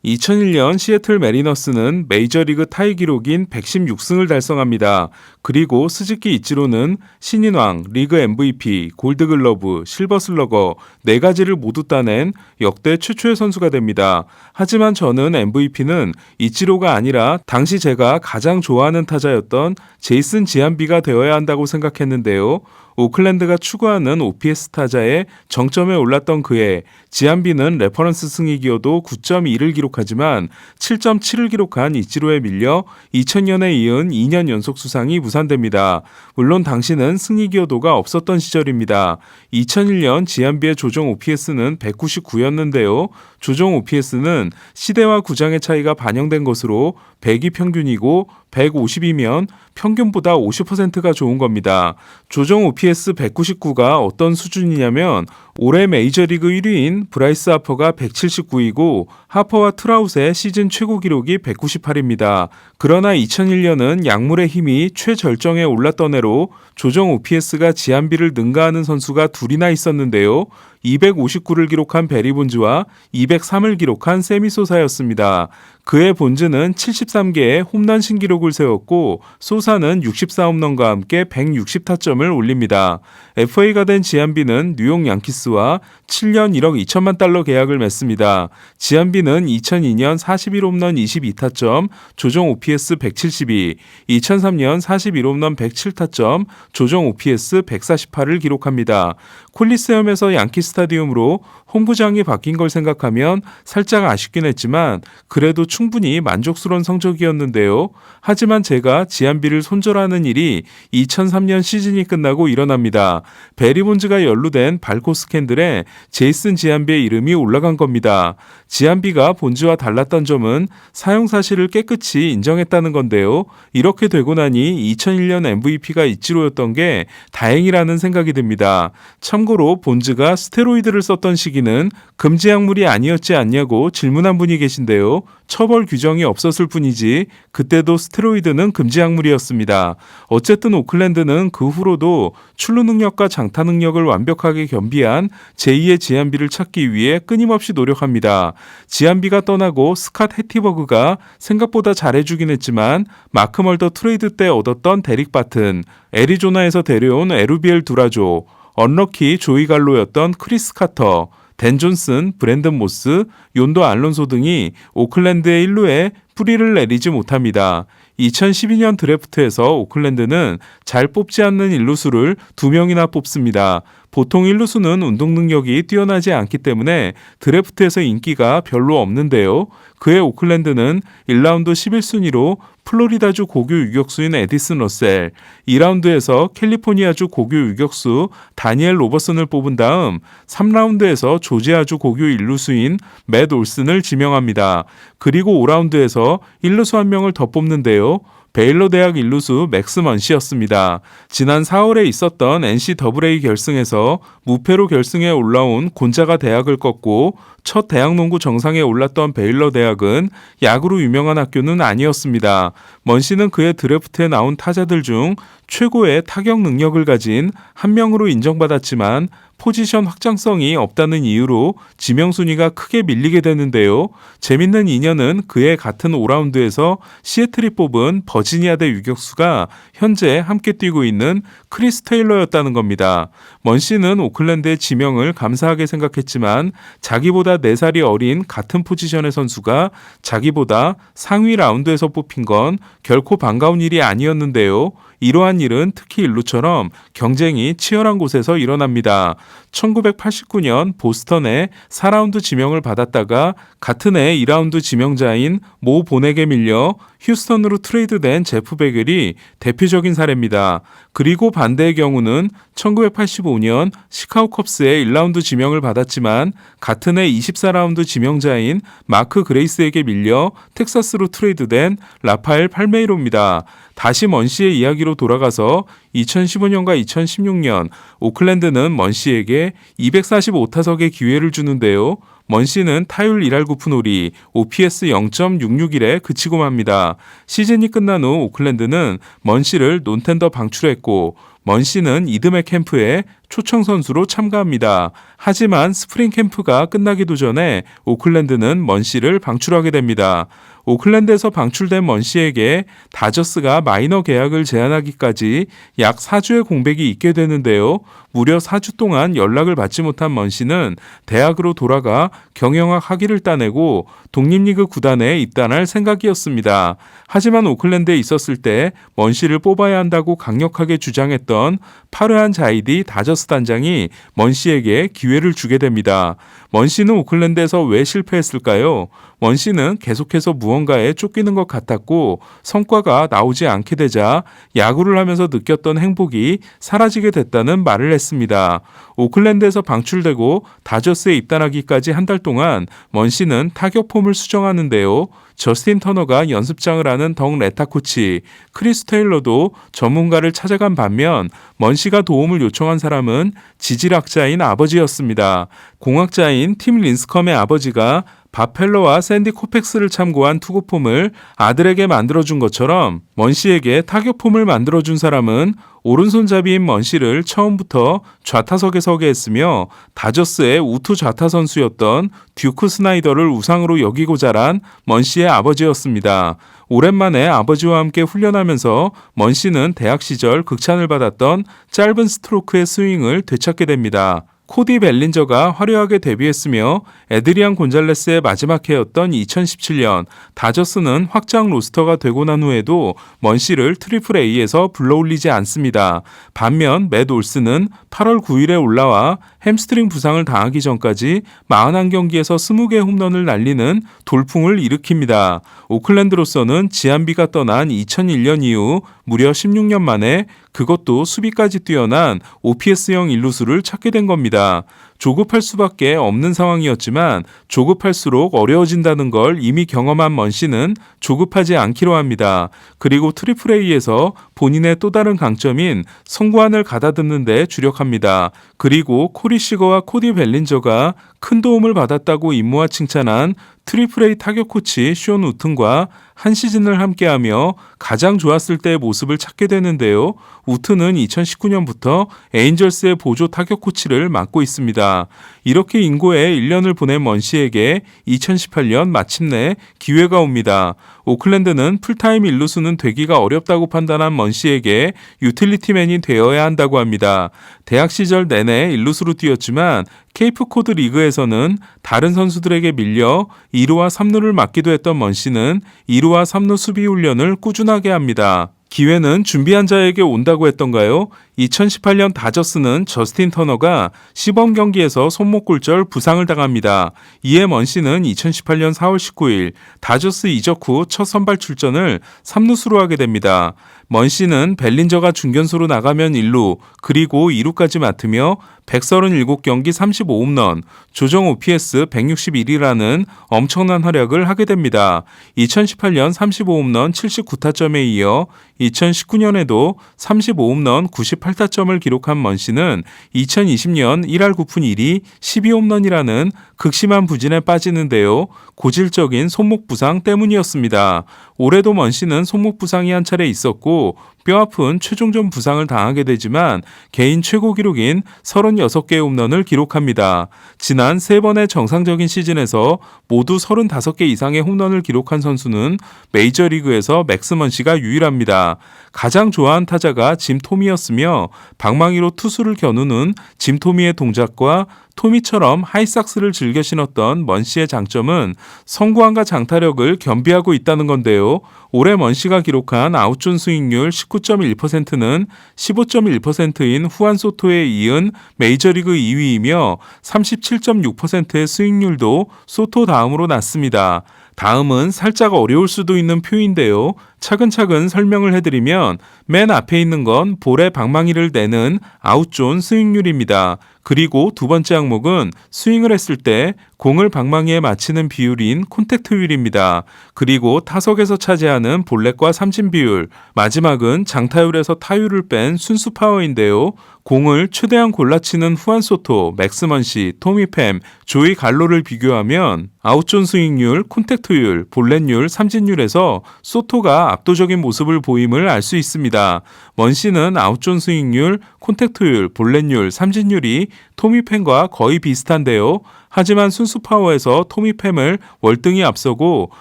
2001년 시애틀 매리너스는 메이저리그 타이 기록인 116승을 달성합니다. 그리고 스즈키 이치로는 신인왕, 리그 MVP, 골드글러브, 실버슬러거 4가지를 모두 따낸 역대 최초의 선수가 됩니다. 하지만 저는 MVP는 이치로가 아니라 당시 제가 가장 좋아하는 타자였던 제이슨 지안비가 되어야 한다고 생각했는데요. 오클랜드가 추구하는 OPS 타자의 정점에 올랐던 그해 지안비는 레퍼런스 승익이어도 9.2를 기록하지만 7.7을 기록한 이치로에 밀려 2000년에 이은 2년 연속 수상이 무산됩니다. 물론 당시는 승익이어도가 없었던 시절입니다. 2001년 지안비의 조정 OPS는 199였는데요. 조정 OPS는 시대와 구장의 차이가 반영된 것으로 100이 평균이고 150이면 평균보다 50%가 좋은 겁니다. 조정 OPS 199가 어떤 수준이냐면 올해 메이저리그 1위인 브라이스 하퍼가 179이고 하퍼와 트라웃의 시즌 최고 기록이 198입니다. 그러나 2001년은 약물의 힘이 최절정에 올랐던 해로 조정 OPS가 지안비를 능가하는 선수가 둘이나 있었는데요. 259를 기록한 베리 본즈와 203을 기록한 세미 소사였습니다. 그의 본즈는 73개의 홈런 신기록을 세웠고 소사는 64홈런과 함께 160타점을 올립니다. FA가 된 지안비는 뉴욕 양키스와 7년 1억 2천만 달러 계약을 맺습니다. 지안비는 2002년 41홈런 22타점, 조정 OPS 172, 2003년 41홈런 107타점, 조정 OPS 148을 기록합니다. 콜리세움에서 양키 스타디움으로 홈구장이 바뀐 걸 생각하면 살짝 아쉽긴 했지만 그래도 충분히 만족스러운 성적이었는데요. 하지만 제가 지안비를 손절하는 일이 2003년 시즌이 끝나고 일어납니다. 베리 본즈가 연루된 발코 스캔들에 제이슨 지안비의 이름이 올라간 겁니다. 지안비가 본즈와 달랐던 점은 사용 사실을 깨끗이 인정했다는 건데요. 이렇게 되고 나니 2001년 MVP가 이치로였던 게 다행이라는 생각이 듭니다. 참고로 본즈가 스테로이드를 썼던 시기는 금지 약물이 아니었지 않냐고 질문한 분이 계신데요. 처벌 규정이 없었을 뿐이지 그때도 스테로이드는 금지 약물이었습니다. 어쨌든 오클랜드는 그 후로도 출루 능력과 장타 능력을 완벽하게 겸비한 제2의 지안비를 찾기 위해 끊임없이 노력합니다. 지안비가 떠나고 스캇 해티버그가 생각보다 잘해주긴 했지만 마크 멀더 트레이드 때 얻었던 데릭 바튼, 애리조나에서 데려온 에루비엘 두라조, 언럭키 조이 갈로였던 크리스 카터, 댄 존슨, 브랜든 모스, 욘도 알론소 등이 오클랜드의 일루에 뿌리를 내리지 못합니다. 2012년 드래프트에서 오클랜드는 잘 뽑지 않는 일루수를 2명이나 뽑습니다. 보통 일루수는 운동 능력이 뛰어나지 않기 때문에 드래프트에서 인기가 별로 없는데요. 그해 오클랜드는 1라운드 11순위로 플로리다주 고교 유격수인 에디슨 러셀, 2라운드에서 캘리포니아주 고교 유격수 다니엘 로버슨을 뽑은 다음 3라운드에서 조지아주 고교 일루수인 맷 올슨을 지명합니다. 그리고 5라운드에서 일루수 1명을 더 뽑는데요. 베일러 대학 일루수 맥스 먼시였습니다. 지난 4월에 있었던 NCAA 결승에서 무패로 결승에 올라온 곤자가 대학을 꺾고 첫 대학농구 정상에 올랐던 베일러 대학은 야구로 유명한 학교는 아니었습니다. 먼시는 그의 드래프트에 나온 타자들 중 최고의 타격 능력을 가진 한 명으로 인정받았지만 포지션 확장성이 없다는 이유로 지명 순위가 크게 밀리게 되는데요. 재밌는 인연은 그의 같은 5라운드에서 시애틀이 뽑은 버지니아대 유격수가 현재 함께 뛰고 있는 크리스 테일러였다는 겁니다. 먼시는 오클랜드의 지명을 감사하게 생각했지만 자기보다 4살이 어린 같은 포지션의 선수가 자기보다 상위 라운드에서 뽑힌 건 결코 반가운 일이 아니었는데요. 이러한 일은 특히 일루처럼 경쟁이 치열한 곳에서 일어납니다. 1989년 보스턴에 4라운드 지명을 받았다가 같은 해 2라운드 지명자인 모 본에게 밀려 휴스턴으로 트레이드된 제프 베겔이 대표적인 사례입니다. 그리고 반대의 경우는 1985년 시카고 컵스에 1라운드 지명을 받았지만 같은 해 24라운드 지명자인 마크 그레이스에게 밀려 텍사스로 트레이드된 라파엘 팔메이로입니다. 다시 먼시의 이야기로 돌아가서 2015년과 2016년 오클랜드는 먼시에게 245타석의 기회를 주는데요. 먼시는 타율 1할 9푼 5리, OPS 0.661에 그치고 맙니다. 시즌이 끝난 후 오클랜드는 먼시를 논텐더 방출했고 먼시는 이드맥 캠프에 초청 선수로 참가합니다. 하지만 스프링 캠프가 끝나기도 전에 오클랜드는 먼시를 방출하게 됩니다. 오클랜드에서 방출된 먼시에게 다저스가 마이너 계약을 제안하기까지 약 4주의 공백이 있게 되는데요. 무려 4주 동안 연락을 받지 못한 먼시는 대학으로 돌아가 경영학 학위를 따내고 독립리그 구단에 입단할 생각이었습니다. 하지만 오클랜드에 있었을 때 먼시를 뽑아야 한다고 강력하게 주장했던 파르한 자이디 다저스 단장이 먼시에게 기회를 주게 됩니다. 먼시는 오클랜드에서 왜 실패했을까요? 먼시는 계속해서 무언가에 쫓기는 것 같았고 성과가 나오지 않게 되자 야구를 하면서 느꼈던 행복이 사라지게 됐다는 말을 했습니다. 오클랜드에서 방출되고 다저스에 입단하기까지 한 달 동안 먼시는 타격 폼을 수정하는데요. 저스틴 터너가 연습장을 하는 덕 레타 코치, 크리스 테일러도 전문가를 찾아간 반면 먼시가 도움을 요청한 사람은 지질학자인 아버지였습니다. 공학자인 팀 린스컴의 아버지가 밥 펠러와 샌디 코펙스를 참고한 투구폼을 아들에게 만들어준 것처럼 먼시에게 타격폼을 만들어준 사람은 오른손잡이인 먼시를 처음부터 좌타석에 서게 했으며 다저스의 우투 좌타 선수였던 듀크 스나이더를 우상으로 여기고 자란 먼시의 아버지였습니다. 오랜만에 아버지와 함께 훈련하면서 먼시는 대학 시절 극찬을 받았던 짧은 스트로크의 스윙을 되찾게 됩니다. 코디 벨린저가 화려하게 데뷔했으며 에드리안 곤잘레스의 마지막 해였던 2017년 다저스는 확장 로스터가 되고 난 후에도 먼시를 트리플 A에서 불러올리지 않습니다. 반면 맷 올스는 8월 9일에 올라와 햄스트링 부상을 당하기 전까지 41경기에서 20개의 홈런을 날리는 돌풍을 일으킵니다. 오클랜드로서는 지안비가 떠난 2001년 이후 무려 16년 만에 그것도 수비까지 뛰어난 OPS형 일루수를 찾게 된 겁니다. 조급할 수밖에 없는 상황이었지만 조급할수록 어려워진다는 걸 이미 경험한 먼시는 조급하지 않기로 합니다. 그리고 트리플 A에서 본인의 또 다른 강점인 성구안을 가다듬는 데 주력합니다. 그리고 코리 시거와 코디 벨린저가 큰 도움을 받았다고 임무와 칭찬한 트리플 A 타격 코치 쇼 우튼과 한 시즌을 함께하며 가장 좋았을 때의 모습을 찾게 되는데요. 우튼은 2019년부터 에인절스의 보조 타격 코치를 맡고 있습니다. 이렇게 인고에 1년을 보낸 먼시에게 2018년 마침내 기회가 옵니다. 오클랜드는 풀타임 일루수는 되기가 어렵다고 판단한 먼시에게 유틸리티맨이 되어야 한다고 합니다. 대학 시절 내내 일루수로 뛰었지만 케이프 코드 리그에서는 다른 선수들에게 밀려 2루와 3루를 맡기도 했던 먼시는 2루와 3루 수비 훈련을 꾸준하게 합니다. 기회는 준비한 자에게 온다고 했던가요? 2018년 다저스는 저스틴 터너가 시범 경기에서 손목 골절 부상을 당합니다. 이에 먼시는 2018년 4월 19일 다저스 이적 후 첫 선발 출전을 3루수로 하게 됩니다. 먼시는 벨린저가 중견수로 나가면 1루 그리고 2루까지 맡으며 137경기 35홈런, 조정 OPS 161이라는 엄청난 활약을 하게 됩니다. 2018년 35홈런 79타점에 이어 2019년에도 35홈런 98타점을 기록한 먼시는 2020년 1할 9푼 1리 12홈런이라는 극심한 부진에 빠지는데요. 고질적인 손목 부상 때문이었습니다. 올해도 먼시는 손목 부상이 한 차례 있었고 뼈아픈 최종전 부상을 당하게 되지만 개인 최고 기록인 36개의 홈런을 기록합니다. 지난 3번의 정상적인 시즌에서 모두 35개 이상의 홈런을 기록한 선수는 메이저리그에서 맥스 먼시가 유일합니다. 가장 좋아한 타자가 짐 토미였으며 방망이로 투수를 겨누는 짐 토미의 동작과 토미처럼 하이삭스를 즐겨 신었던 먼시의 장점은 성구안과 장타력을 겸비하고 있다는 건데요. 올해 먼시가 기록한 아웃존 스윙률 19.1%는 15.1%인 후안 소토에 이은 메이저리그 2위이며 37.6%의 스윙률도 소토 다음으로 낮습니다. 다음은 살짝 어려울 수도 있는 표인데요. 차근차근 설명을 해드리면 맨 앞에 있는 건 볼의 방망이를 내는 아웃존 스윙률입니다. 그리고 두 번째 항목은 스윙을 했을 때 공을 방망이에 맞히는 비율인 콘택트율입니다. 그리고 타석에서 차지하는 볼넷과 삼진 비율, 마지막은 장타율에서 타율을 뺀 순수 파워인데요. 공을 최대한 골라치는 후안 소토, 맥스 먼시, 토미 팸, 조이 갈로를 비교하면 아웃존 스윙률, 콘택트율, 볼넷율, 삼진율에서 소토가 압도적인 모습을 보임을 알 수 있습니다. 먼 씨는 아웃존 스윙률, 콘택트율, 볼넷률, 삼진율이 토미 팬과 거의 비슷한데요. 하지만 순수 파워에서 토미 팸을 월등히 앞서고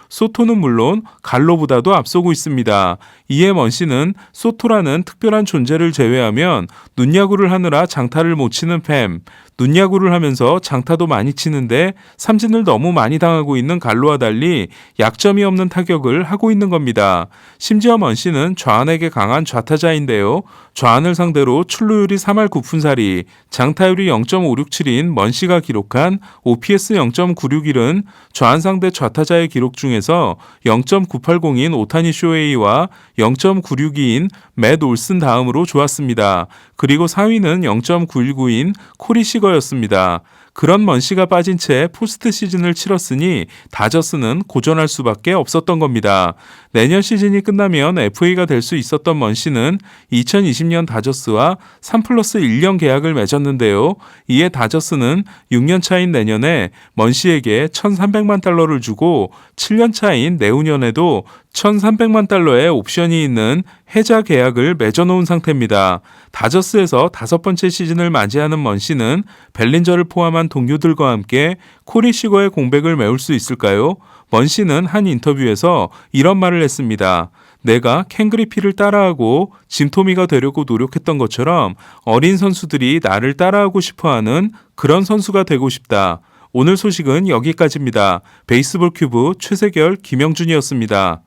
소토는 물론 갈로보다도 앞서고 있습니다. 이에 먼 씨는 소토라는 특별한 존재를 제외하면 눈야구를 하느라 장타를 못 치는 팸, 눈야구를 하면서 장타도 많이 치는데 삼진을 너무 많이 당하고 있는 갈로와 달리 약점이 없는 타격을 하고 있는 겁니다. 심지어 먼 씨는 좌안에게 강한 좌타자인데요. 좌안을 상대로 출루율이 3할 9푼살이, 장타율이 0.567인 먼 씨가 기록한 OPS 0.961은 좌안 상대 좌타자의 기록 중에서 0.980인 오타니 쇼헤이와 0.962인 맷 올슨 다음으로 좋았습니다. 그리고 4위는 0.919인 코리 시거였습니다. 그런 먼 씨가 빠진 채 포스트 시즌을 치렀으니 다저스는 고전할 수밖에 없었던 겁니다. 내년 시즌이 끝나면 FA가 될 수 있었던 먼 씨는 2020년 다저스와 3+1년 계약을 맺었는데요. 이에 다저스는 6년 차인 내년에 먼 씨에게 $1,300만 주고 7년 차인 내후년에도 $1,300만 옵션이 있는 해자 계약을 맺어놓은 상태입니다. 다저스에서 5번째 시즌을 맞이하는 먼 씨는 벨린저를 포함한 동료들과 함께 코리 시거의 공백을 메울 수 있을까요? 먼 씨는 한 인터뷰에서 이런 말을 했습니다. 내가 켄 그리피를 따라하고 짐 토미가 되려고 노력했던 것처럼 어린 선수들이 나를 따라하고 싶어하는 그런 선수가 되고 싶다. 오늘 소식은 여기까지입니다. 베이스볼 큐브 최세결 김영준이었습니다.